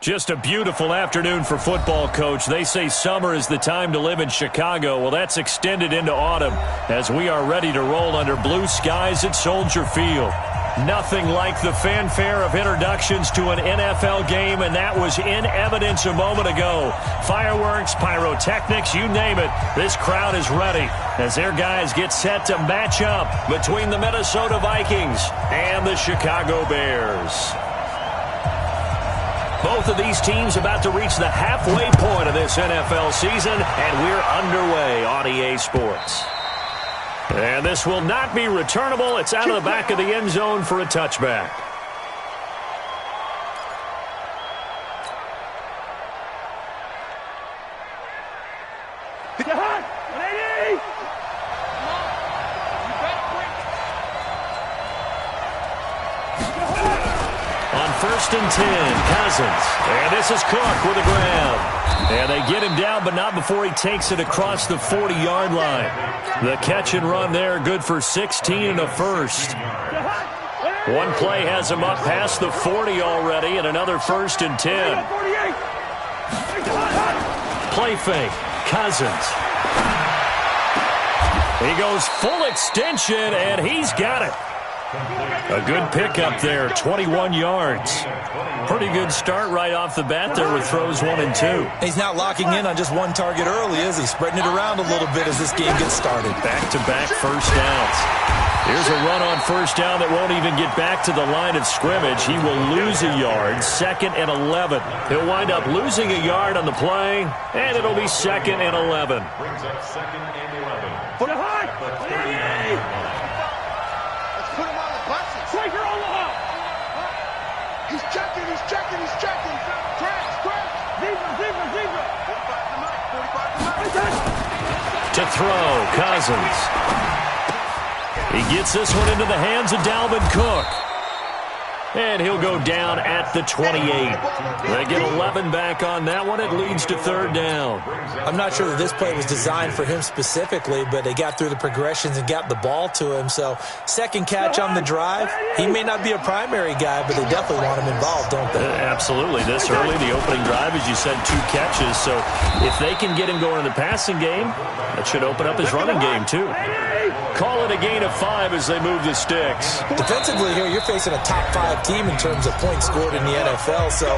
Just a beautiful afternoon for football, Coach. They say summer is the time to live in Chicago. Well, that's extended into autumn as we are ready to roll under blue skies at Soldier Field. Nothing like the fanfare of introductions to an NFL game, and that was in evidence a moment ago. Fireworks, pyrotechnics, you name it. This crowd is ready as their guys get set to match up between the Minnesota Vikings and the Chicago Bears. Both of these teams about to reach the halfway point of this NFL season, and we're underway on EA Sports. And this will not be returnable. It's out of the back of the end zone for a touchback. On 1st and 10, Cousins. And this is Cook with a grab. And they get him down, but not before he takes it across the 40-yard line. The catch and run there, good for 16 and a first. One play has him up past the 40 already, and another 1st and 10. Play fake, Cousins. He goes full extension, and he's got it. A good pickup there, 21 yards. Pretty good start right off the bat there with throws 1 and 2. He's not locking in on just one target early, is he? Spreading it around a little bit as this game gets started. Back-to-back first downs. Here's a run on first down that won't even get back to the line of scrimmage. He will lose a yard, 2nd and 11. He'll wind up losing a yard on the play, and it'll be 2nd and 11. Brings up 2nd and 11. Put it high! He's checking. Zebra. To throw, Cousins. He gets this one into the hands of Dalvin Cook. And he'll go down at the 28. They get 11 back on that one. It leads to 3rd down. I'm not sure that this play was designed for him specifically, but they got through the progressions and got the ball to him. So, second catch on the drive. He may not be a primary guy, but they definitely want him involved, don't they? Absolutely. This early, the opening drive, as you said, 2 catches. So, if they can get him going in the passing game, that should open up his running game, too. Call it a gain of 5 as they move the sticks. Defensively here, you're facing a top 5 team in terms of points scored in the NFL. So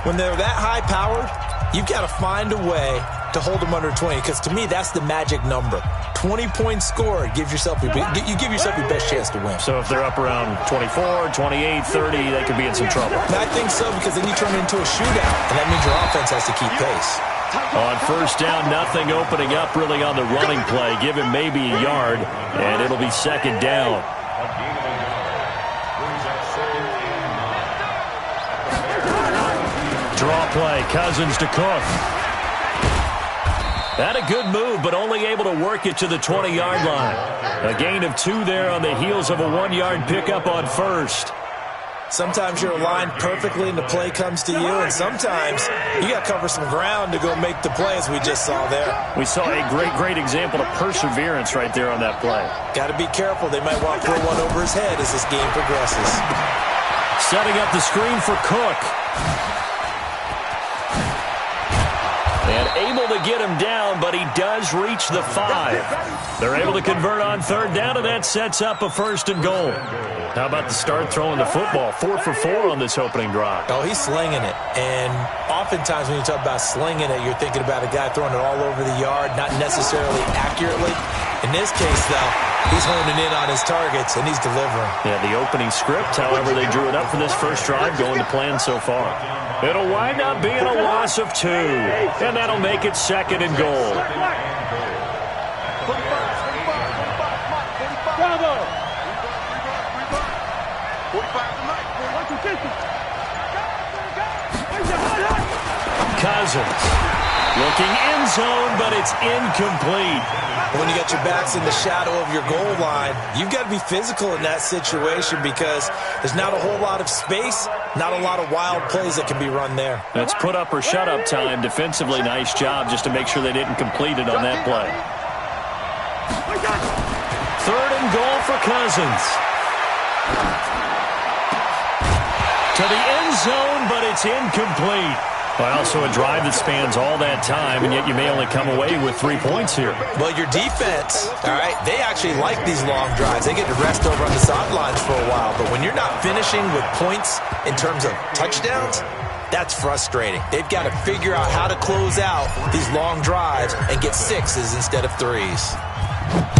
when they're that high-powered, you've got to find a way to hold them under 20, because to me, that's the magic number. 20 points scored, you give yourself your best chance to win. So if they're up around 24, 28, 30, they could be in some trouble. And I think so, because then you turn it into a shootout, and that means your offense has to keep pace. On first down, nothing opening up really on the running play. Give him maybe a yard, and it'll be 2nd down. Draw play, Cousins to Cook. Had a good move, but only able to work it to the 20-yard line. A gain of 2 there on the heels of a 1-yard pickup on first. Sometimes you're aligned perfectly and the play comes to you, and sometimes you got to cover some ground to go make the play, as we just saw there. We saw a great example of perseverance right there on that play. Got to be careful. They might want to throw one over his head as this game progresses. Setting up the screen for Cook. And able to get him down, but he does reach the 5. They're able to convert on 3rd down, and that sets up a 1st and goal. How about the start throwing the football? 4 for 4 on this opening drive. Oh, he's slinging it. And oftentimes when you talk about slinging it, you're thinking about a guy throwing it all over the yard, not necessarily accurately. In this case, though, he's honing in on his targets, and he's delivering. Yeah, the opening script, however they drew it up for this first drive, going to plan so far. It'll wind up being a loss of 2, and that'll make it 2nd and goal. Cousins looking end zone, but it's incomplete. When you got your backs in the shadow of your goal line, you've got to be physical in that situation, because there's not a whole lot of space, not a lot of wild plays that can be run there. That's put up or shut up time. Defensively, nice job just to make sure they didn't complete it on that play. 3rd and goal for Cousins. To the end zone, but it's incomplete. Well, so a drive that spans all that time, and yet you may only come away with 3 points here. Well, your defense, all right, they actually like these long drives. They get to rest over on the sidelines for a while. But when you're not finishing with points in terms of touchdowns, that's frustrating. They've got to figure out how to close out these long drives and get 6s instead of 3s.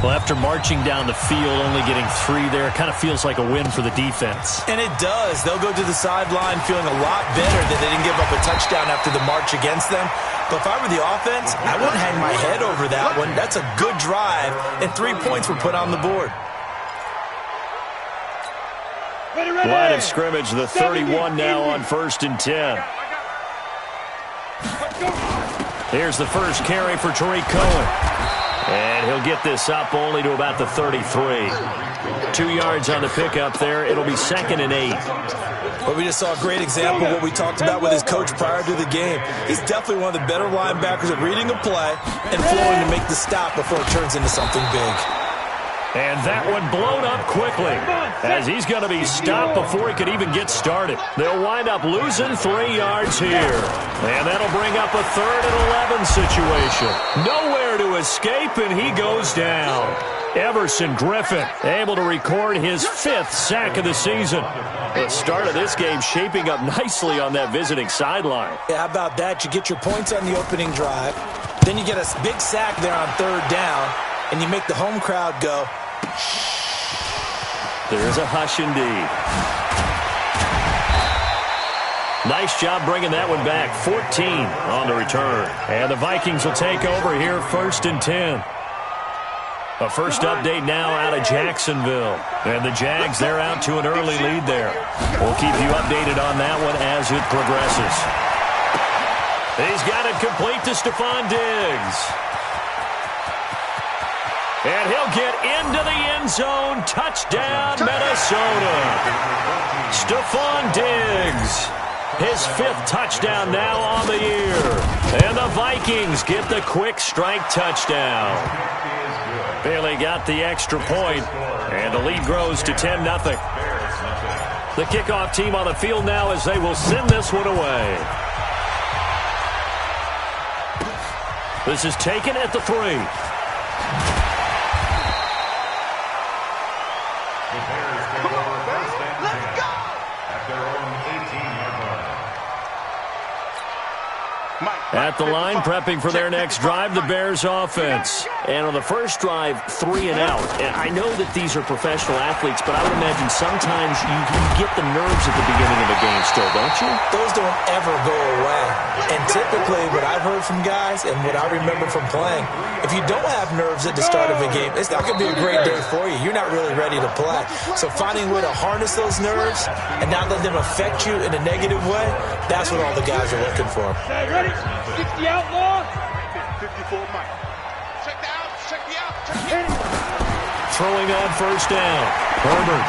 Well, after marching down the field, only getting 3 there, it kind of feels like a win for the defense. And it does. They'll go to the sideline feeling a lot better that they didn't give up a touchdown after the march against them. But if I were the offense, I wouldn't hang my head over that one. That's a good drive, and 3 points were put on the board. Line of scrimmage, the 31 now on 1st and 10. Here's the first carry for Tariq Cohen. And he'll get this up only to about the 33. 2 yards on the pickup there. It'll be 2nd and 8. Well, we just saw a great example of what we talked about with his coach prior to the game. He's definitely one of the better linebackers at reading a play and flowing to make the stop before it turns into something big. And that one blown up quickly as he's going to be stopped before he could even get started. They'll wind up losing 3 yards here. And that'll bring up a 3rd and 11 situation. Nowhere to escape, and he goes down. Everson Griffin able to record his 5th sack of the season. The start of this game shaping up nicely on that visiting sideline. Yeah, how about that? You get your points on the opening drive. Then you get a big sack there on 3rd down, and you make the home crowd go. There's a hush indeed. Nice job bringing that one back. 14 on the return. And the Vikings will take over here 1st and 10. A first update now out of Jacksonville. And the Jags, they're out to an early lead there. We'll keep you updated on that one as it progresses. He's got it complete to Stephon Diggs. And he'll get into the end zone. Touchdown, Minnesota. Stephon Diggs. His 5th touchdown now on the year. And the Vikings get the quick strike touchdown. Bailey got the extra point, and the lead grows to 10-0. The kickoff team on the field now as they will send this one away. This is taken at the 3. At the line, prepping for their next drive, the Bears offense. And on the first drive, 3 and out. And I know that these are professional athletes, but I would imagine sometimes you get the nerves at the beginning of a game still, don't you? Those don't ever go away. And typically, what I've heard from guys and what I remember from playing, if you don't have nerves at the start of a game, it's not going to be a great day for you. You're not really ready to play. So finding a way to harness those nerves and not let them affect you in a negative way, that's what all the guys are looking for. Ready? 60 outlaw. 54 Mike. Check the out. Check the out. Check the out. Throwing on 1st down. Herbert.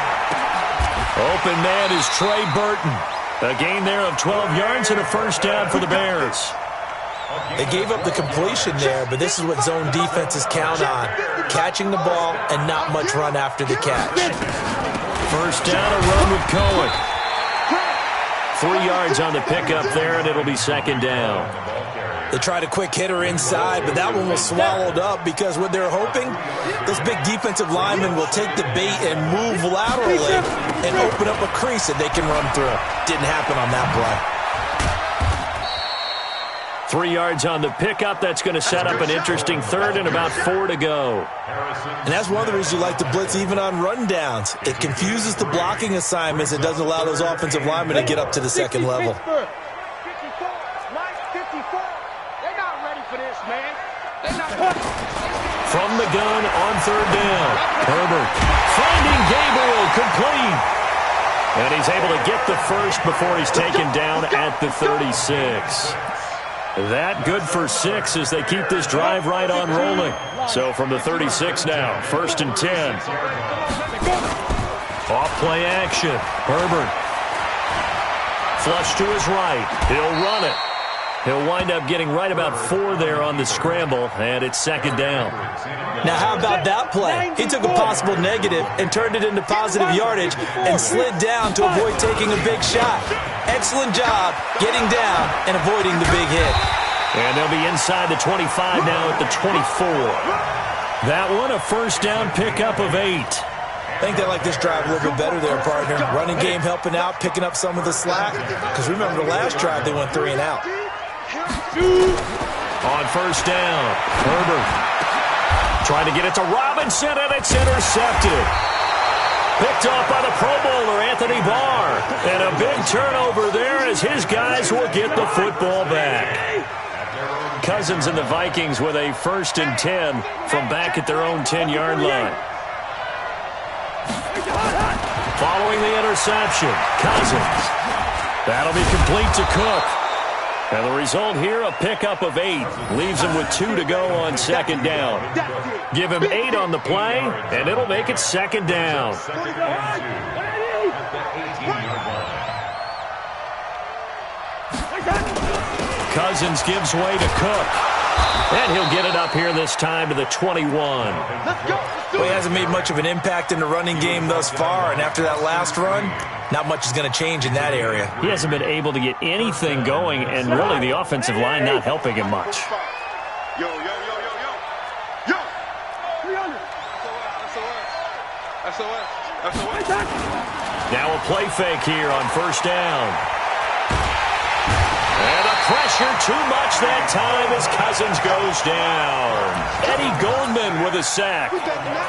Open man is Trey Burton. A gain there of 12 yards and a 1st down for the Bears. They gave up the completion there, but this is what zone defenses count on. Catching the ball and not much run after the catch. 1st down, a run with Cohen. 3 yards on the pickup there, and it'll be 2nd down. They tried a quick hitter inside, but that one was swallowed up because what they're hoping, those big defensive linemen will take the bait and move laterally and open up a crease that they can run through. Didn't happen on that play. 3 yards on the pickup. That's going to set up an interesting 3rd and about 4 to go. And that's one of the reasons you like to blitz even on rundowns. It confuses the blocking assignments. It doesn't allow those offensive linemen to get up to the second level. From the gun on 3rd down. Herbert finding Gabriel complete. And he's able to get the 1st before he's taken down at the 36. That good for 6 as they keep this drive right on rolling. So from the 36 now, 1st and 10. Off play action. Herbert. Flush to his right. He'll run it. He'll wind up getting right about 4 there on the scramble, and it's second down. Now, how about that play? He took a possible negative and turned it into positive yardage and slid down to avoid taking a big shot. Excellent job getting down and avoiding the big hit. And they'll be inside the 25 now at the 24. That one, a first down pickup of 8. I think they like this drive a little bit better there, partner. Running game helping out, picking up some of the slack. Because remember the last drive, they went 3 and out. On first down, Herbert trying to get it to Robinson, and it's intercepted. Picked off by the Pro Bowler, Anthony Barr. And a big turnover there as his guys will get the football back. Cousins and the Vikings with a 1st and 10 from back at their own 10-yard line. Following the interception, Cousins. That'll be complete to Cook. And the result here, a pickup of 8. Leaves him with 2 to go on second down. Give him 8 on the play, and it'll make it second down. Cousins gives way to Cook. And he'll get it up here this time to the 21. Well, he hasn't made much of an impact in the running game thus far, and after that last run, not much is going to change in that area. He hasn't been able to get anything going, and really the offensive line not helping him much. Yo. SOS. Now a play fake here on first down. And the pressure too much that time as Cousins goes down. Eddie Goldman with a sack.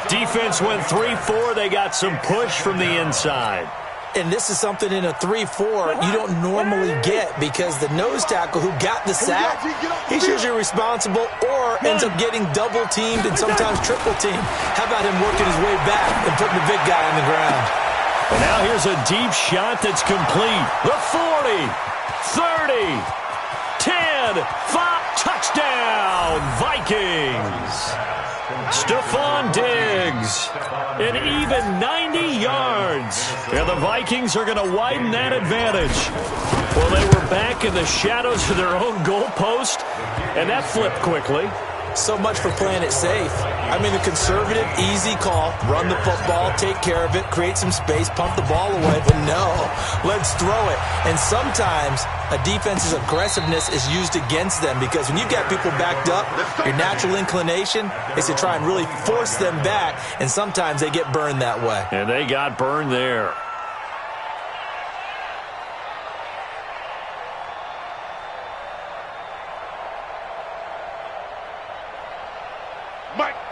Defense went 3-4. They got some push from the inside. And this is something in a 3-4 you don't normally get because the nose tackle who got the sack, he's usually responsible or ends up getting double-teamed and sometimes triple-teamed. How about him working his way back and putting the big guy on the ground? And now here's a deep shot that's complete. The 40, 30, 10, 5, touchdown, Vikings. Stephon Diggs, an even 90 yards. And the Vikings are going to widen that advantage. Well, they were back in the shadows of their own goalpost, and that flipped quickly. So much for playing it safe. I mean, the conservative, easy call, run the football, take care of it, create some space, pump the ball away. But no, let's throw it. And sometimes a defense's aggressiveness is used against them because when you've got people backed up, your natural inclination is to try and really force them back, and sometimes they get burned that way. And they got burned there.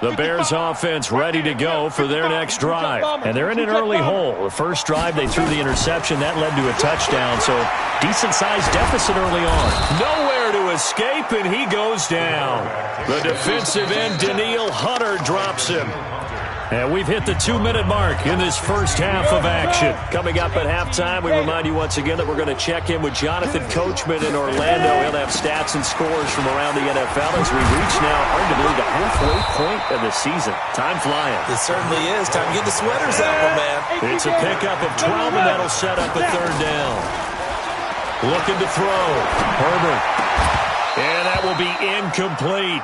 The Bears offense ready to go for their next drive. And they're in an early hole. The first drive, they threw the interception. That led to a touchdown, so decent-sized deficit early on. Nowhere to escape, and he goes down. The defensive end, Danielle Hunter, drops him. And we've hit the 2-minute mark in this first half of action. Coming up at halftime, we remind you once again that we're going to check in with Jonathan Coachman in Orlando. He'll have stats and scores from around the NFL as we reach now, hard to believe, the halfway point of the season. Time flying. It certainly is. Time to get the sweaters out, my man. It's a pickup of 12, and that'll set up a third down. Looking to throw. Herbert. And that will be incomplete.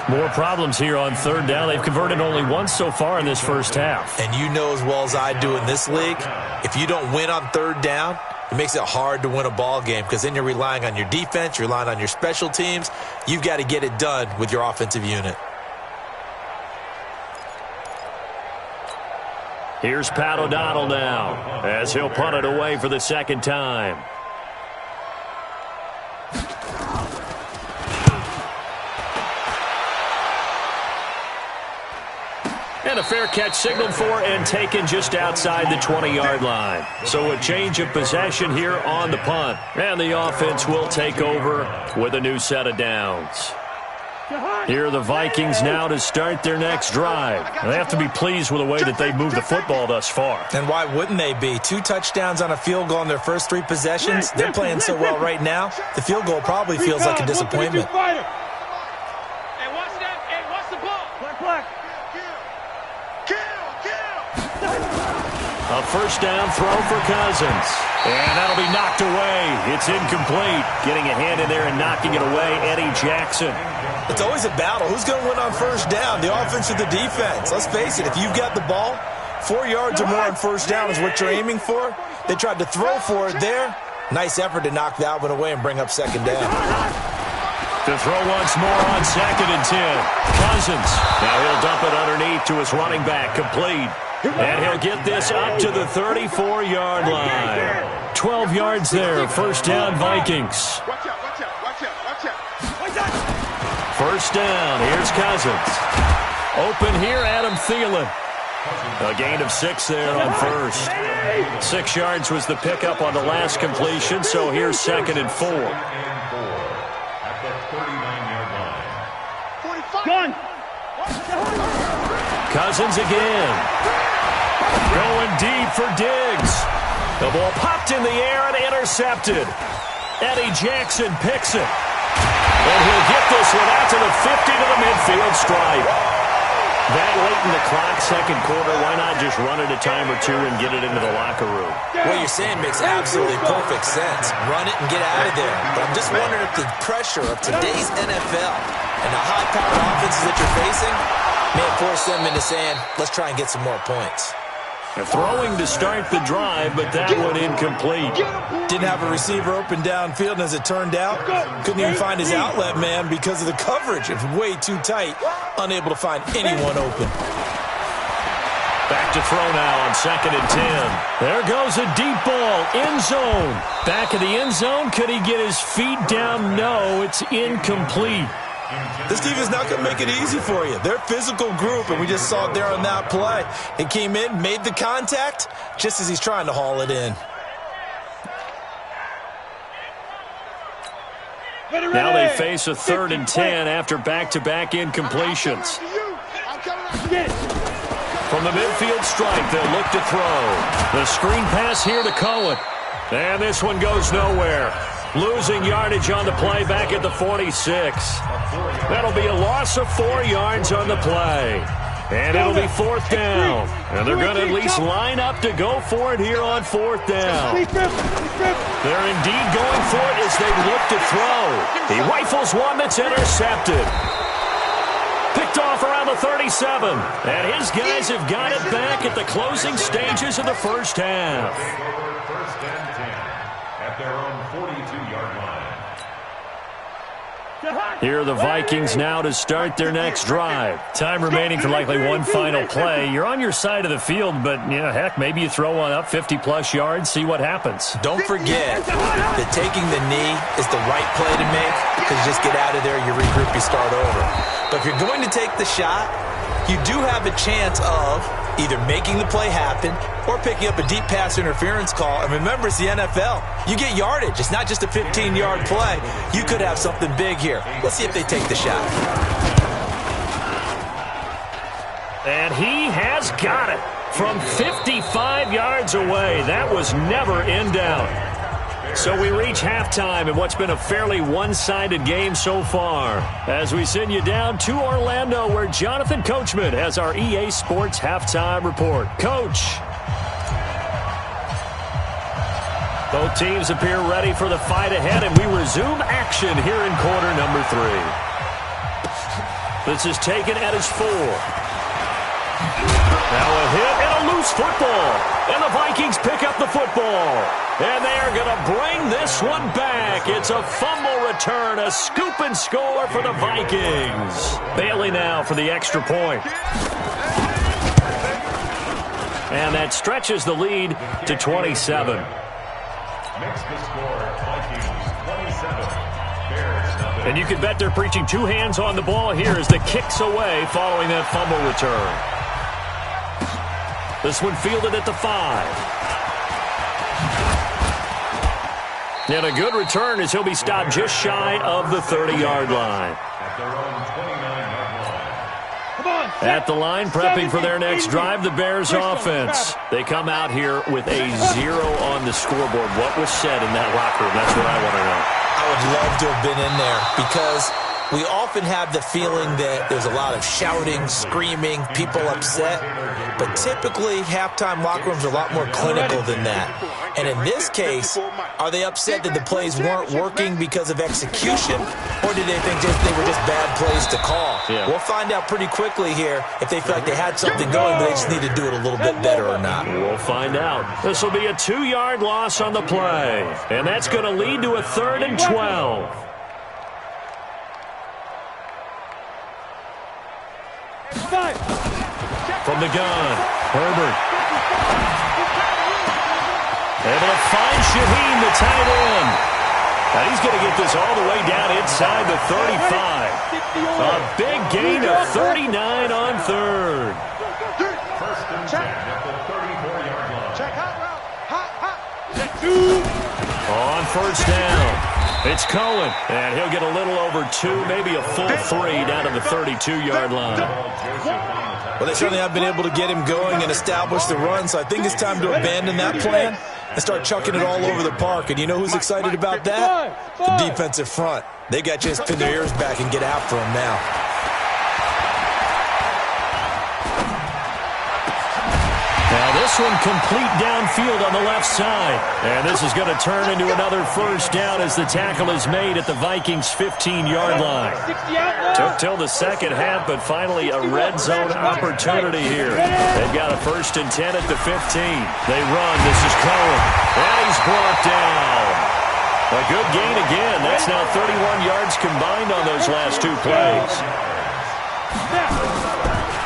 More problems here on third down. They've converted only once so far in this first half. And you know as well as I do in this league, if you don't win on third down, it makes it hard to win a ball game because then you're relying on your defense, you're relying on your special teams. You've got to get it done with your offensive unit. Here's Pat O'Donnell now as he'll punt it away for the second time. And a fair catch signaled for and taken just outside the 20-yard line. So a change of possession here on the punt. And the offense will take over with a new set of downs. Here are the Vikings now to start their next drive. They have to be pleased with the way that they've moved the football thus far. And why wouldn't they be? 2 touchdowns on a field goal in their first 3 possessions. They're playing so well right now, the field goal probably feels like a disappointment. A first down throw for Cousins. And that'll be knocked away. It's incomplete. Getting a hand in there and knocking it away, Eddie Jackson. It's always a battle. Who's going to win on first down, the offense or the defense? Let's face it, if you've got the ball, 4 yards or more on first down is what you're aiming for. They tried to throw for it there. Nice effort to knock that one away and bring up second down. To throw once more on 2nd and 10. Cousins. Now he'll dump it underneath to his running back. Complete. And he'll get this up to the 34-yard line. 12 yards there. First down, Vikings. Watch out, watch out, watch out, watch out. Watch out. First down. Here's Cousins. Open here, Adam Thielen. A gain of 6 there on first. 6 yards was the pickup on the last completion, so here's 2nd and 4. At the 39-yard line. 45. Cousins again. Going deep for Diggs. The ball popped in the air and intercepted. Eddie Jackson picks it. And he'll get this one out to the 50 to the midfield stripe. That late in the clock, second quarter, why not just run it a time or two and get it into the locker room? What you're saying makes absolutely perfect sense. Run it and get out of there. But I'm just wondering if the pressure of today's NFL and the high-powered offenses that you're facing may force them into saying, let's try and get some more points. Throwing to start the drive, but that one incomplete. Didn't have a receiver open downfield, and as it turned out, couldn't even find his outlet man because of the coverage. It was way too tight, unable to find anyone open. Back to throw now on 2nd and 10. There goes a deep ball, end zone. Back of the end zone, could he get his feet down? No, it's incomplete. This defense is not going to make it easy for you. They're a physical group, and we just saw it there on that play. It came in, made the contact, just as he's trying to haul it in. Now they face a 3rd and 10 after back-to-back incompletions. From the midfield stripe, they'll look to throw. The screen pass here to Cohen. And this one goes nowhere. Losing yardage on the play back at the 46. That'll be a loss of 4 yards on the play. And it'll be 4th down. And they're going to at least line up to go for it here on 4th down. They're indeed going for it as they look to throw. He rifles one that's intercepted. Picked off around the 37. And his guys have got it back at the closing stages of the first half. First and 10 at their own 42-yard line. Here are the Vikings now to start their next drive. Time remaining for likely one final play. You're on your side of the field, but, heck, maybe you throw one up 50-plus yards, see what happens. Don't forget that taking the knee is the right play to make because you just get out of there, you regroup, you start over. But if you're going to take the shot, you do have a chance of either making the play happen or picking up a deep pass interference call. And remember, it's the NFL. You get yardage. It's not just a 15-yard play. You could have something big here. Let's see if they take the shot. And he has got it from 55 yards away. That was never in doubt. So we reach halftime in what's been a fairly one-sided game so far. As we send you down to Orlando, where Jonathan Coachman has our EA Sports Halftime Report. Coach. Both teams appear ready for the fight ahead, and we resume action here in quarter number 3. This is taken at his 4. Now a hit and a loose football. And the Vikings pick up the football. And they are going to bring this one back. It's a fumble return, a scoop and score for the Vikings. Bailey now for the extra point. And that stretches the lead to 27. Makes the score Vikings 27. Bears nothing. And you can bet they're preaching 2 hands on the ball here as the kick's away following that fumble return. This one fielded at the 5. And a good return as he'll be stopped just shy of the 30-yard line. At their own 29-yard line. At the line, prepping for their next drive, the Bears offense. They come out here with a 0 on the scoreboard. What was said in that locker room? That's what I want to know. I would love to have been in there because We often have the feeling that there's a lot of shouting, screaming, people upset. But typically, halftime locker rooms are a lot more clinical than that. And in this case, are they upset that the plays weren't working because of execution? Or did they think they were just bad plays to call? Yeah. We'll find out pretty quickly here if they feel like they had something going, but they just need to do it a little bit better or not. We'll find out. This will be a 2-yard loss on the play. And that's going to lead to a 3rd and 12. From the gun, Herbert. Able to find Shaheen, the tight end. And he's going to get this all the way down inside the 35. A big gain of 39 on 3rd. First and 10 at the 34-yard line. Check out. On 1st down. It's Cohen, and he'll get a little over 2, maybe a full 3 down to the 32-yard line. Well, they certainly have been able to get him going and establish the run, so I think it's time to abandon that plan and start chucking it all over the park. And you know who's excited about that? The defensive front. They got to just pin their ears back and get after him now. Now this one complete downfield on the left side. And this is going to turn into another 1st down as the tackle is made at the Vikings' 15-yard line. Took till the second half, but finally a red zone opportunity here. They've got a 1st and 10 at the 15. They run. This is Cohen. And he's brought down. A good gain again. That's now 31 yards combined on those last 2 plays.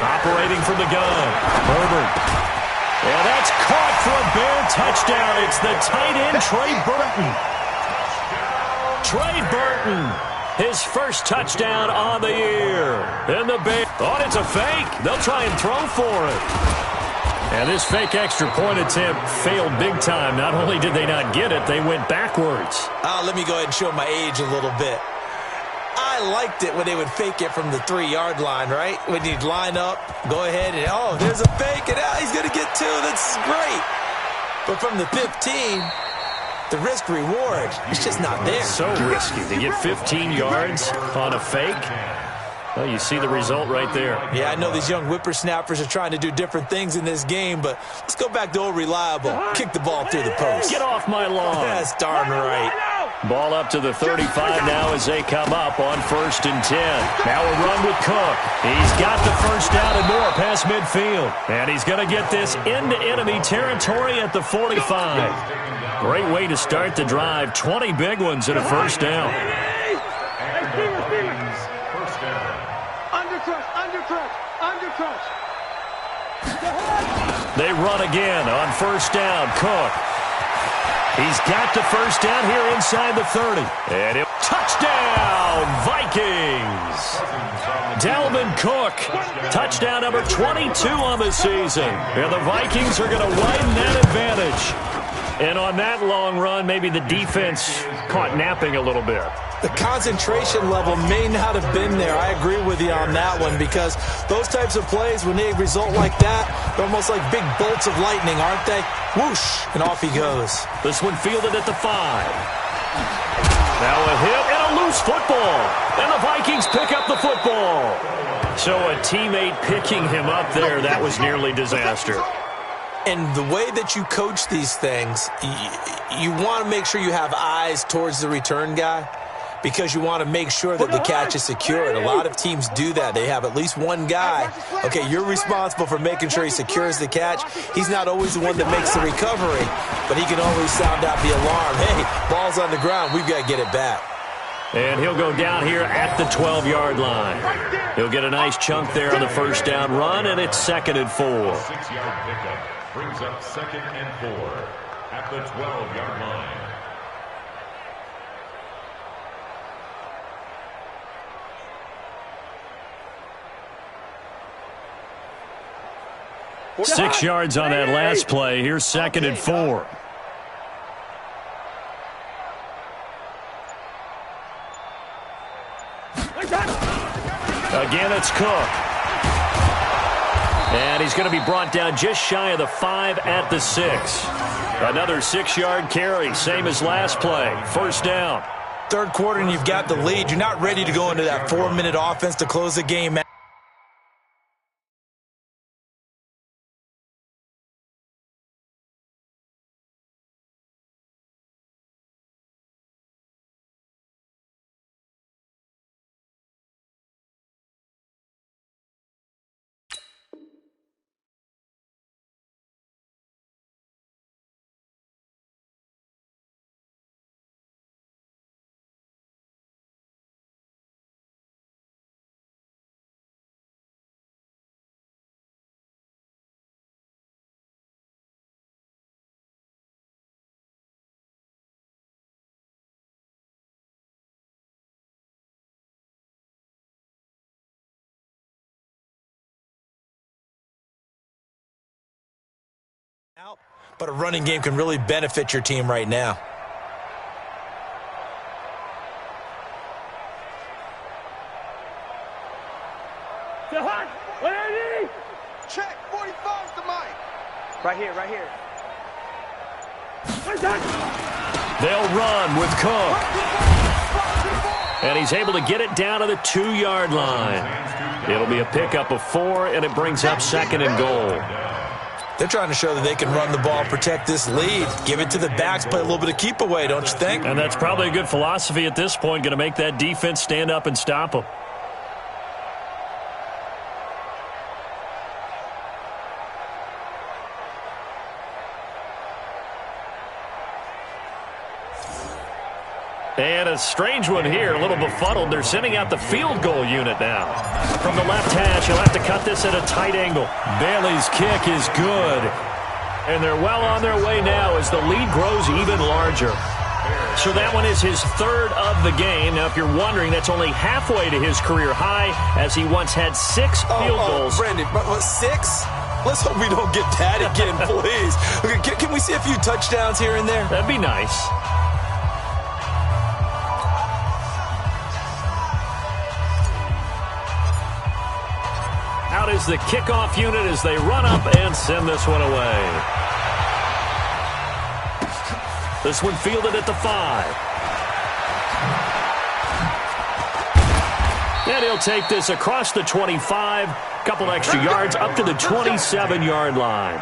Operating from the gun. Herbert. And that's caught for a Bear touchdown. It's the tight end, Trey Burton. Trey Burton, his first touchdown on the year. And the Bears thought it's a fake. They'll try and throw for it. And this fake extra point attempt failed big time. Not only did they not get it, they went backwards. Let me go ahead and show my age a little bit. I liked it when they would fake it from the 3-yard line, right? When you'd line up, go ahead and, oh, there's a fake, and he's going to get 2. That's great. But from the 15, the risk-reward, it's just not there. So risky to get 15 yards on a fake. Well, you see the result right there. Yeah, I know these young whippersnappers are trying to do different things in this game, but let's go back to old reliable. Kick the ball through the post. Get off my lawn. That's darn right. Ball up to the 35 now as they come up on 1st and 10. Now a run with Cook. He's got the 1st down and more past midfield. And he's going to get this into enemy territory at the 45. Great way to start the drive. 20 big ones and a 1st down. Undercrush. They run again on 1st down. Cook. He's got the 1st down here inside the 30. And touchdown, Vikings. Dalvin Cook, touchdown number 22 on the season. And the Vikings are going to widen that advantage. And on that long run, maybe the defense caught napping a little bit. The concentration level may not have been there. I agree with you on that one, because those types of plays, when they result like that, they're almost like big bolts of lightning, aren't they? Whoosh, and off he goes. This one fielded at the 5. Now a hit and a loose football. And the Vikings pick up the football. So a teammate picking him up there, that was nearly disaster. And the way that you coach these things, you want to make sure you have eyes towards the return guy, because you want to make sure that the catch is secured. A lot of teams do that. They have at least one guy. Okay, you're responsible for making sure he secures the catch. He's not always the one that makes the recovery, but he can always sound out the alarm. Hey, ball's on the ground. We've got to get it back. And he'll go down here at the 12-yard line. He'll get a nice chunk there on the 1st down run, and it's 2nd and 4. 6-yard pickup brings up 2nd and 4 at the 12-yard line. Six yards on that last play. Here's 2nd and 4. Again, it's Cook. And he's going to be brought down just shy of the 5 at the 6. Another 6-yard carry, same as last play. 1st down. Third quarter and you've got the lead. You're not ready to go into that 4-minute offense to close the game out, but a running game can really benefit your team right now. Check, 45 to Mike. Right here, right here. They'll run with Cook. And he's able to get it down to the 2-yard line. It'll be a pickup of 4, and it brings up 2nd and goal. They're trying to show that they can run the ball, protect this lead, give it to the backs, play a little bit of keep away, don't you think? And that's probably a good philosophy at this point, going to make that defense stand up and stop them. And a strange one here, a little befuddled. They're sending out the field goal unit now. From the left hash, he'll have to cut this at a tight angle. Bailey's kick is good. And they're well on their way now as the lead grows even larger. So that one is his 3rd of the game. Now, if you're wondering, that's only halfway to his career high, as he once had 6 field goals. Brandon, what, 6? Let's hope we don't get that again, please. Okay, can we see a few touchdowns here and there? That'd be nice. Out is the kickoff unit as they run up and send this one away. This one fielded at the 5. And he'll take this across the 25. Couple extra yards up to the 27-yard line.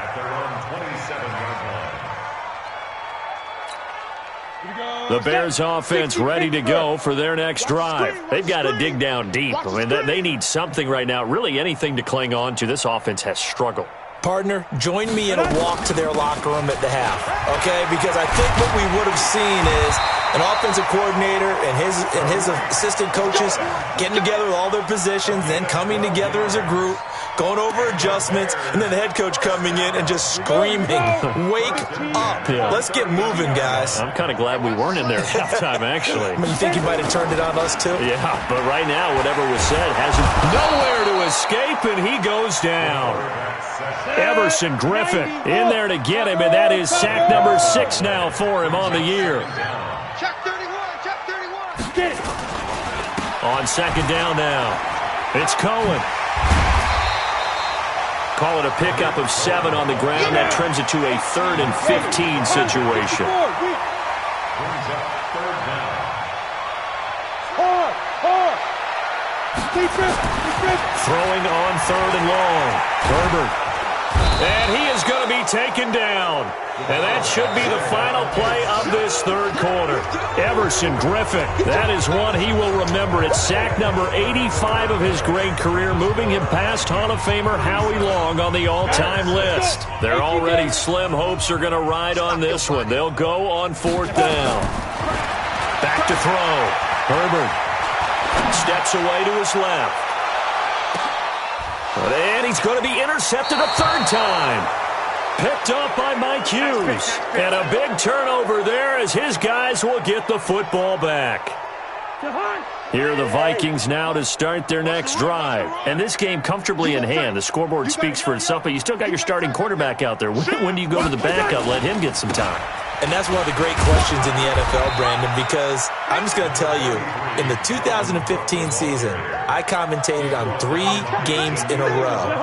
The Bears offense ready to go for their next drive. They've got to dig down deep. I mean, they need something right now, really anything to cling on to. This offense has struggled. Partner, join me in a walk to their locker room at the half, okay? Because I think what we would have seen is an offensive coordinator and his assistant coaches getting together with all their positions, then coming together as a group, going over adjustments, and then the head coach coming in and just screaming, wake up. Yeah. Let's get moving, guys. I'm kind of glad we weren't in there at halftime, actually. You think he might have turned it on us, too? Yeah, but right now, whatever was said has nowhere to escape, and he goes down. Everson Griffin in there to get him, and that is sack number 6 now for him on the year. Check 31, check 31. Get it. On 2nd down now, it's Cohen. Call it a pickup of 7 on the ground. That trims it to a 3rd and 15 situation. Throwing on 3rd and long. Herbert. And he is going to be taken down. And that should be the final play of this 3rd quarter. Everson Griffin. That is one he will remember. It's sack number 85 of his great career, moving him past Hall of Famer Howie Long on the all-time list. Their already slim hopes are going to ride on this one. They'll go on 4th down. Back to throw. Herbert steps away to his left. And he's going to be intercepted a 3rd time. Picked up by Mike Hughes. And a big turnover there as his guys will get the football back. Here are the Vikings now to start their next drive. And this game comfortably in hand. The scoreboard speaks for itself, but you still got your starting quarterback out there. When do you go to the backup? Let him get some time. And that's one of the great questions in the NFL, Brandon, because I'm just going to tell you, in the 2015 season, I commentated on 3 games in a row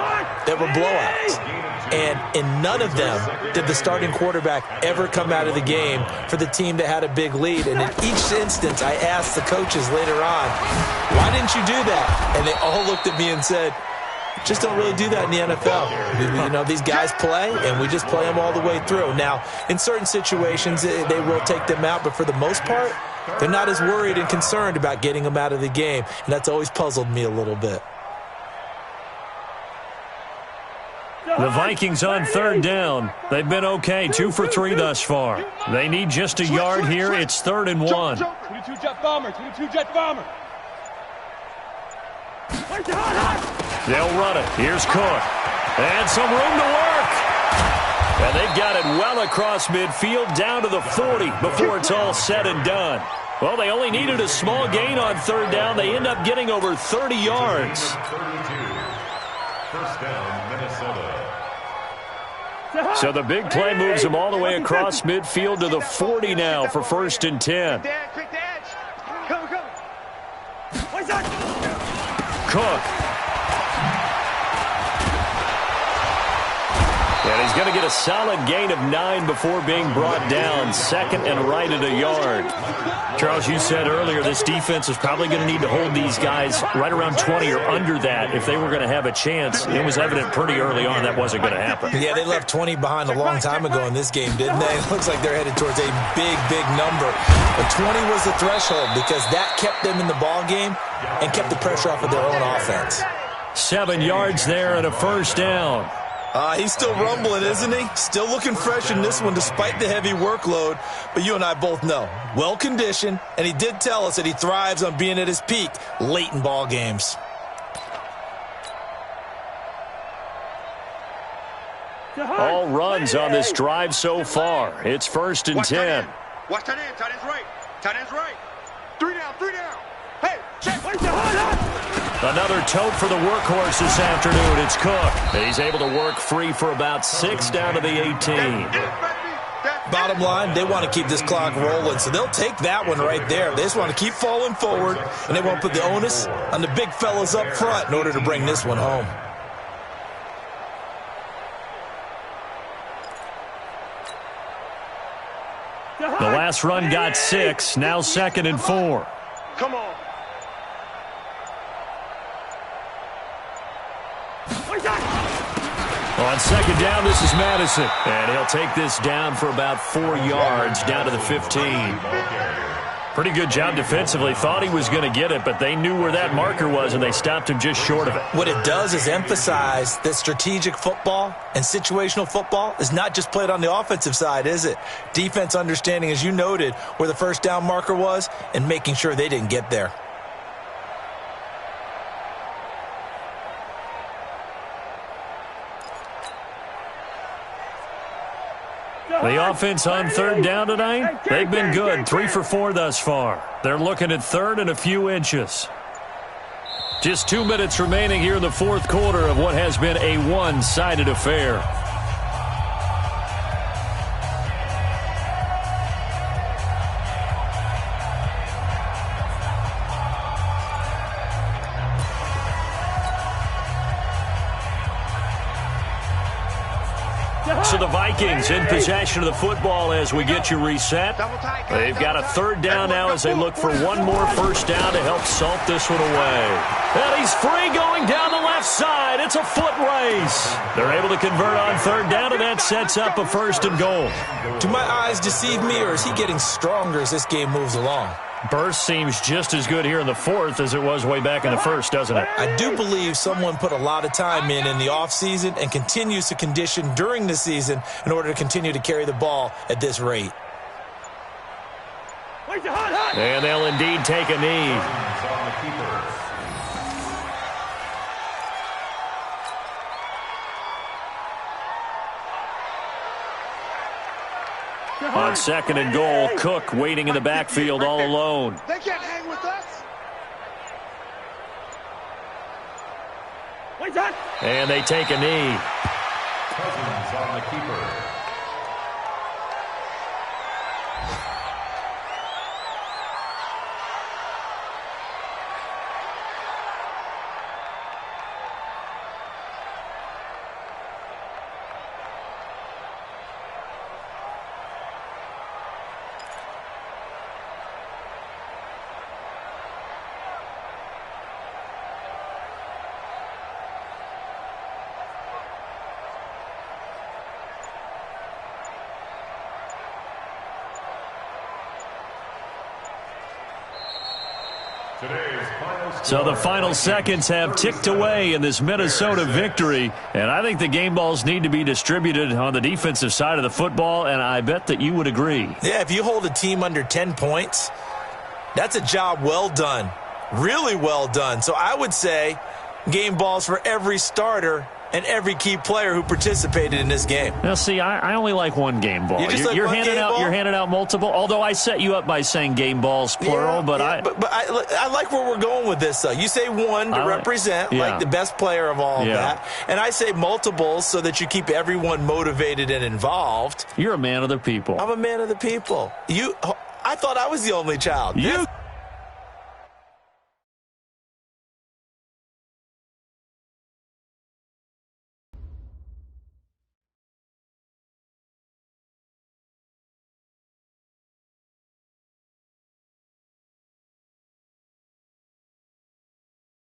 that were blowouts. And in none of them did the starting quarterback ever come out of the game for the team that had a big lead. And in each instance, I asked the coaches later on, why didn't you do that? And they all looked at me and said, just don't really do that in the NFL. You know, these guys play, and we just play them all the way through. Now, in certain situations, they will take them out, but for the most part, they're not as worried and concerned about getting them out of the game, and that's always puzzled me a little bit. The Vikings on third down. They've been okay, 2 for 3 thus far. They need just a yard here. It's 3rd and 1. 22 jet bomber, 22 jet bomber. They'll run it. Here's Cook. And some room to work. And they've got it well across midfield down to the 40 before it's all said and done. Well, they only needed a small gain on third down. They end up getting over 30 yards. 32. First down, Minnesota. So the big play moves them all the way across midfield to the 40 now for 1st and 10. Quick to edge. Come. What's that? Cook. And he's going to get a solid gain of 9 before being brought down. 2nd and right at a yard. Charles, you said earlier this defense is probably going to need to hold these guys right around 20 or under that if they were going to have a chance. It was evident pretty early on that wasn't going to happen. Yeah, they left 20 behind a long time ago in this game, didn't they? It looks like they're headed towards a big, big number. But 20 was the threshold because that kept them in the ball game and kept the pressure off of their own offense. 7 yards there and a 1st down. He's still rumbling, isn't he? Still looking fresh in this one despite the heavy workload. But you and I both know, well-conditioned, and he did tell us that he thrives on being at his peak late in ball games. All runs on this drive so far. It's 1st and 10. Watch tight end. Tight end's right. Tight end's right. 3 down. Hey, check. Another tote for the workhorse this afternoon. It's Cook. He's able to work free for about 6 down to the 18. Bottom line, they want to keep this clock rolling, so they'll take that one right there. They just want to keep falling forward, and they want to put the onus on the big fellas up front in order to bring this one home. The last run got 6. Now 2nd and 4. Come on. On 2nd down, this is Madison. And he'll take this down for about 4 yards down to the 15. Pretty good job defensively. Thought he was going to get it, but they knew where that marker was, and they stopped him just short of it. What it does is emphasize that strategic football and situational football is not just played on the offensive side, is it? Defense understanding, as you noted, where the 1st down marker was and making sure they didn't get there. The offense on 3rd down tonight, they've been good. 3 for 4 thus far. They're looking at 3rd and a few inches. Just 2 minutes remaining here in the 4th quarter of what has been a one-sided affair. So the Vikings in possession of the football as we get you reset. They've got a 3rd down now as they look for one more 1st down to help salt this one away. And he's free going down the left side. It's a foot race. They're able to convert on 3rd down, and that sets up a 1st and goal. Do my eyes deceive me, or is he getting stronger as this game moves along? Burst seems just as good here in the 4th as it was way back in the 1st, doesn't it? I do believe someone put a lot of time in the offseason and continues to condition during the season in order to continue to carry the ball at this rate. And they'll indeed take a knee. On 2nd and goal, Cook waiting in the backfield all alone. They can't hang with us. And they take a knee. Cousins on the keeper. So the final seconds have ticked away in this Minnesota victory, and I think the game balls need to be distributed on the defensive side of the football, and I bet that you would agree. Yeah, if you hold a team under 10 points, that's a job well done, really well done. So I would say game balls for every starter and every key player who participated in this game. Now, see, I only like one game ball. You're handing out multiple, although I set you up by saying game balls, plural. But I like where we're going with this, though. You say one to represent, like the best player of all of that. And I say multiples so that you keep everyone motivated and involved. You're a man of the people. I'm a man of the people. I thought I was the only child.